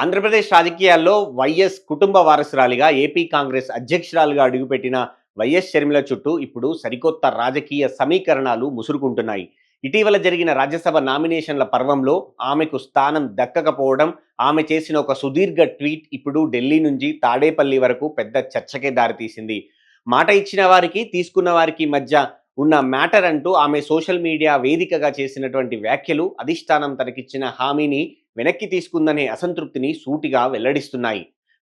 ఆంధ్రప్రదేశ్ రాజకీయాల్లో వైఎస్ కుటుంబ వారసురాలిగా ఏపీ కాంగ్రెస్ అధ్యక్షురాలుగా అడుగుపెట్టిన వైఎస్ షర్మిల చుట్టూ ఇప్పుడు సరికొత్త రాజకీయ సమీకరణాలు ముసురుకుంటున్నాయి. ఇటీవల జరిగిన రాజ్యసభ నామినేషన్ల పర్వంలో ఆమెకు స్థానం దక్కకపోవడం, ఆమె చేసిన ఒక సుదీర్ఘ ట్వీట్ ఇప్పుడు ఢిల్లీ నుంచి తాడేపల్లి వరకు పెద్ద చర్చకే దారితీసింది. మాట ఇచ్చిన వారికి, తీసుకున్న వారికి మధ్య ఉన్న మ్యాటర్ అంటూ ఆమె సోషల్ మీడియా వేదికగా చేసినటువంటి వ్యాఖ్యలు అధిష్టానం తనకిచ్చిన హామీని వెనక్కి తీసుకుందనే అసంతృప్తిని సూటిగా వెల్లడిస్తున్నాయి.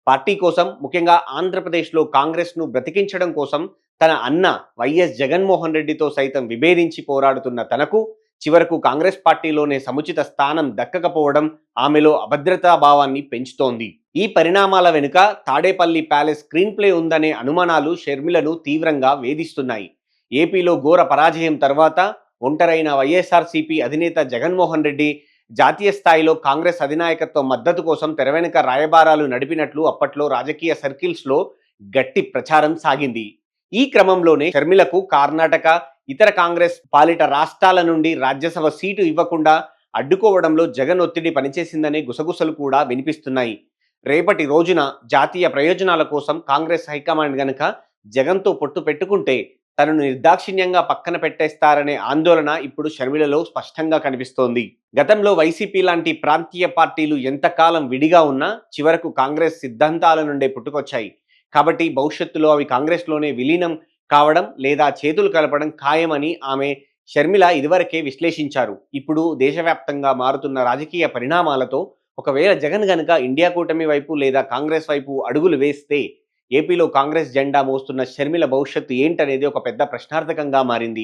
పార్టీ కోసం, ముఖ్యంగా ఆంధ్రప్రదేశ్లో కాంగ్రెస్ను బ్రతికించడం కోసం తన అన్న వైఎస్ జగన్మోహన్ రెడ్డితో సైతం విభేదించి పోరాడుతున్న తనకు చివరకు కాంగ్రెస్ పార్టీలోనే సముచిత స్థానం దక్కకపోవడం ఆమెలో అభద్రతా భావాన్ని పెంచుతోంది. ఈ పరిణామాల వెనుక తాడేపల్లి ప్యాలెస్ స్క్రీన్ ప్లే ఉందనే అనుమానాలు షర్మిలను తీవ్రంగా వేధిస్తున్నాయి. ఏపీలో ఘోర పరాజయం తర్వాత ఒంటరైన వైఎస్ఆర్సీపీ అధినేత జగన్మోహన్ రెడ్డి జాతీయ స్థాయిలో కాంగ్రెస్ అధినాయకత్వ మద్దతు కోసం తెరవెనుక రాయబారాలు నడిపినట్లు అప్పట్లో రాజకీయ సర్కిల్స్లో గట్టి ప్రచారం సాగింది. ఈ క్రమంలోనే షర్మిలకు కర్ణాటక, ఇతర కాంగ్రెస్ పాలిట రాష్ట్రాల నుండి రాజ్యసభ సీటు ఇవ్వకుండా అడ్డుకోవడంలో జగన్ ఒత్తిడి పనిచేసిందనే గుసగుసలు కూడా వినిపిస్తున్నాయి. రేపటి రోజున జాతీయ ప్రయోజనాల కోసం కాంగ్రెస్ హైకమాండ్ గనుక జగన్తో పొత్తు పెట్టుకుంటే తనను నిర్దాక్షిణ్యంగా పక్కన పెట్టేస్తారనే ఆందోళన ఇప్పుడు షర్మిలలో స్పష్టంగా కనిపిస్తోంది. గతంలో వైసీపీ లాంటి ప్రాంతీయ పార్టీలు ఎంతకాలం విడిగా ఉన్నా చివరకు కాంగ్రెస్ సిద్ధాంతాల నుండే పుట్టుకొచ్చాయి. కాబట్టి భవిష్యత్తులో అవి కాంగ్రెస్లోనే విలీనం కావడం లేదా చేతులు కలపడం ఖాయమని షర్మిల ఇదివరకే విశ్లేషించారు. ఇప్పుడు దేశవ్యాప్తంగా మారుతున్న రాజకీయ పరిణామాలతో ఒకవేళ జగన్ గనుక ఇండియా కూటమి వైపు లేదా కాంగ్రెస్ వైపు అడుగులు వేస్తే ఏపీలో కాంగ్రెస్ జెండా మోస్తున్న షర్మిల భవిష్యత్తు ఏంటనేది ఒక పెద్ద ప్రశ్నార్థకంగా మారింది.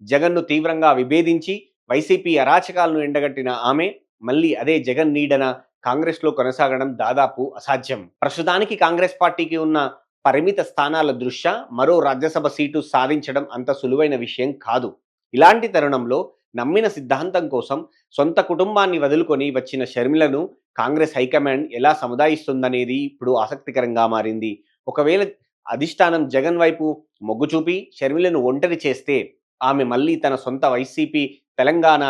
జగన్ను తీవ్రంగా విభేదించి వైసీపీ అరాచకాలను ఎండగట్టిన ఆమె మళ్ళీ అదే జగన్ నీడన కాంగ్రెస్లో కొనసాగడం దాదాపు అసాధ్యం. ప్రస్తుతానికి కాంగ్రెస్ పార్టీకి ఉన్న పరిమిత స్థానాల దృష్ట్యా మరో రాజ్యసభ సీటు సాధించడం అంత సులువైన విషయం కాదు. ఇలాంటి తరుణంలో నమ్మిన సిద్ధాంతం కోసం సొంత కుటుంబాన్ని వదులుకొని వచ్చిన షర్మిలను కాంగ్రెస్ హైకమాండ్ ఎలా సముదాయిస్తుందనేది ఇప్పుడు ఆసక్తికరంగా మారింది. ఒకవేళ అధిష్టానం జగన్ వైపు మొగ్గు చూపి షర్మిలను ఒంటరి చేస్తే ఆమె మళ్ళీ తన సొంత వైసీపీ తెలంగాణ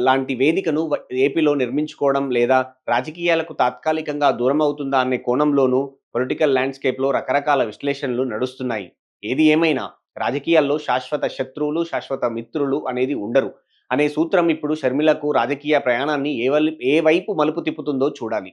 లాంటి వేదికను ఏపీలో నిర్మించుకోవడం లేదా రాజకీయాలకు తాత్కాలికంగా దూరం అవుతుందా అనే కోణంలోనూ పొలిటికల్ ల్యాండ్స్కేప్లో రకరకాల విశ్లేషణలు నడుస్తున్నాయి. ఏది ఏమైనా రాజకీయాల్లో శాశ్వత శత్రువులు, శాశ్వత మిత్రులు అనేది ఉండరు అనే సూత్రం ఇప్పుడు షర్మిలకు రాజకీయ ప్రయాణాన్ని ఏ వైపు మలుపు తిప్పుతుందో చూడాలి.